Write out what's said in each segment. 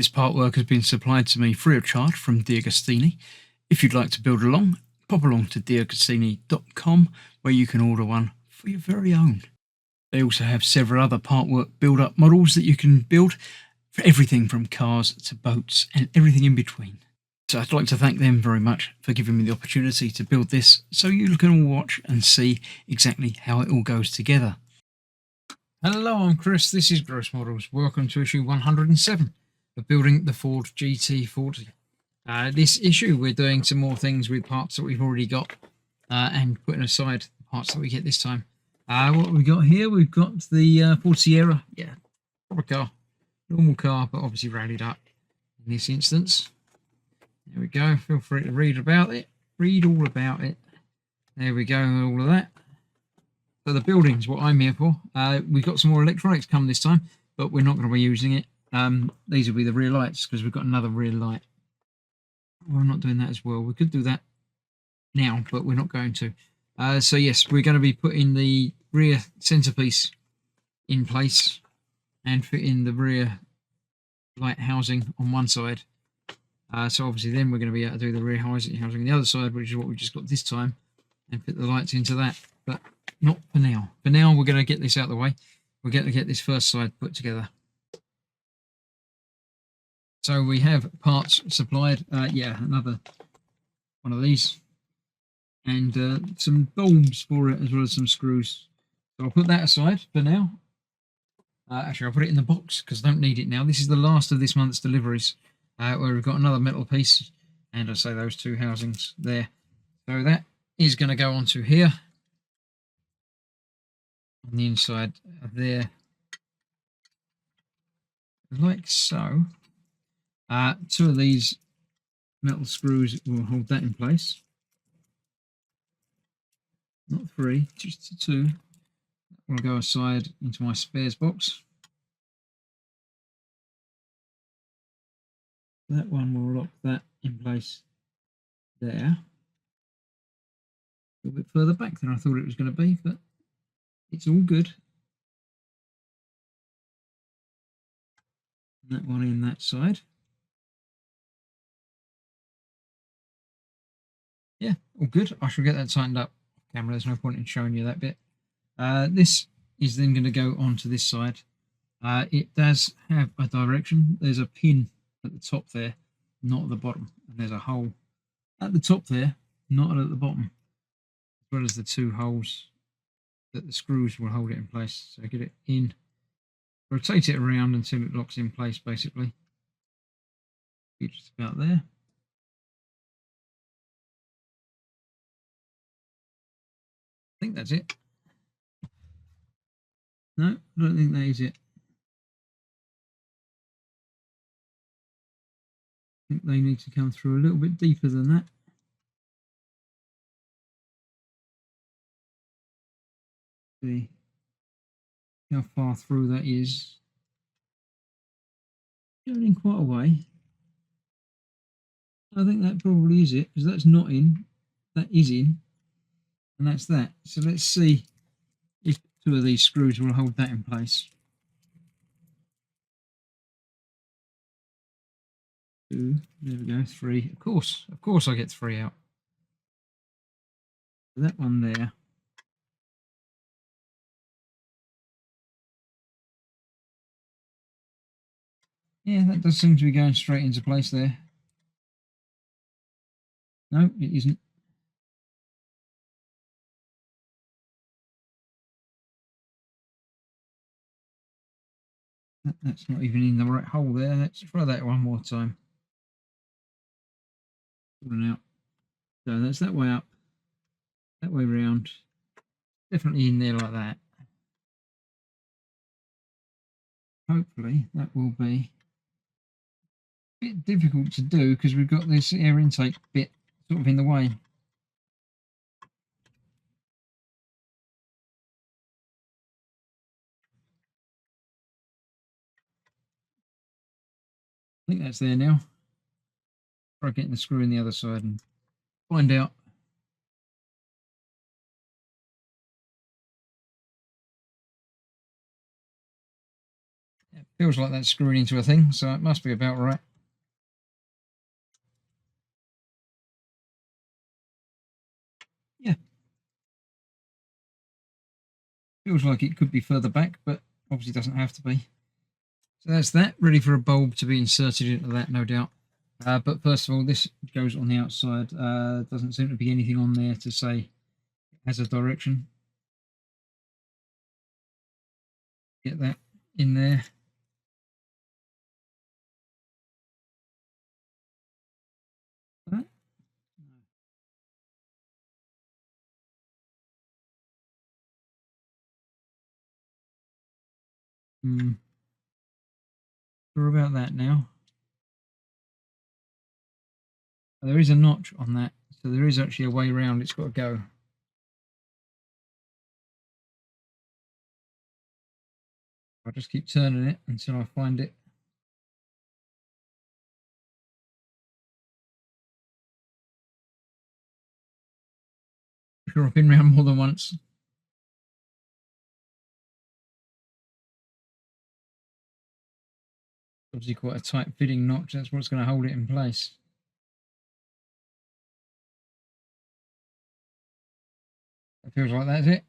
This part work has been supplied to me free of charge from DeAgostini. If you'd like to build along, pop along to DeAgostini.com where you can order one for your very own. They also have several other part work build-up models that you can build for everything from cars to boats and everything in between. So I'd like to thank them very much for giving me the opportunity to build this so you can all watch and see exactly how it all goes together. Hello, I'm Chris, this is Gross Models. Welcome to issue 107 of building the Ford GT40. This issue we're doing some more things with parts that we've already got and putting aside the parts that we get this time. What we got here, we've got the Ford Sierra, proper car, normal car, but obviously rallied up in this instance. There we go, feel free to read about it, read all about it. There we go, all of that. So the building's what I'm here for. We've got some more electronics come this time, but we're not going to be using it. These will be the rear lights because we've got another rear light. We're not doing that as well. We could do that now, but we're not going to. So yes, we're going to be putting the rear centerpiece in place and fitting the rear light housing on one side. So obviously then we're going to be able to do the rear housing on the other side, which is what we just got this time, and fit the lights into that. But not for now. For now, we're going to get this out of the way. We're going to get this first side put together. So we have parts supplied. Another one of these. And some bulbs for it, as well as some screws. So I'll put that aside for now. Actually, I'll put it in the box because I don't need it now. This is the last of this month's deliveries, where we've got another metal piece. And I say those two housings there. So that is going to go onto here. On the inside of there. Like so. Two of these metal screws will hold that in place. Not three, just two. That will go aside into my spares box. That one will lock that in place there. A little bit further back than I thought it was going to be, but it's all good. And that one in that side. Yeah, all good. I shall get that tightened up. Camera, there's no point in showing you that bit. This is then going to go onto this side. It does have a direction. There's a pin at the top there, not at the bottom. And there's a hole at the top there, not at the bottom. As well as the two holes that the screws will hold it in place. So get it in, rotate it around until it locks in place, basically. Just about there. I think that's it. No, I don't think that is it. I think they need to come through a little bit deeper than that. See how far through that is. Going in quite a way. I think that probably is it, because that's not in, that is in, and that's that. So let's see if two of these screws will hold that in place. Two, there we go, three. Of course I get three out. That one there. Yeah, that does seem to be going straight into place there. No, it isn't. That's not even in the right hole there. Let's try that one more time. Pulling out. So that's that way up, that way round. Definitely in there like that. Hopefully that will be a bit difficult to do because we've got this air intake bit sort of in the way. I think that's there now. Try getting the screw in the other side and find out. It feels like that's screwing into a thing, so it must be about right. Yeah. Feels like it could be further back, but obviously doesn't have to be. So that's that, ready for a bulb to be inserted into that, no doubt. But first of all, this goes on the outside. Doesn't seem to be anything on there to say it has a direction. Get that in there. Sure about that now. There is a notch on that, so there is actually a way around. It's got to go. I'll just keep turning it until I find it. I'm sure I've been around more than once. Obviously quite a tight fitting notch. That's what's going to hold it in place. It feels like that's it.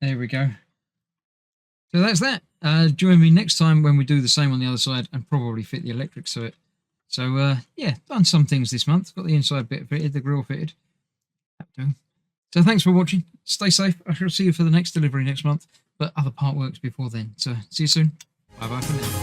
There we go. So that's that. Join me next time when we do the same on the other side and probably fit the electric circuit. So yeah, done some things this month. Got the inside bit fitted, the grill fitted. So thanks for watching. Stay safe. I shall see you for the next delivery next month, but other part works before then. So see you soon. Bye bye for now.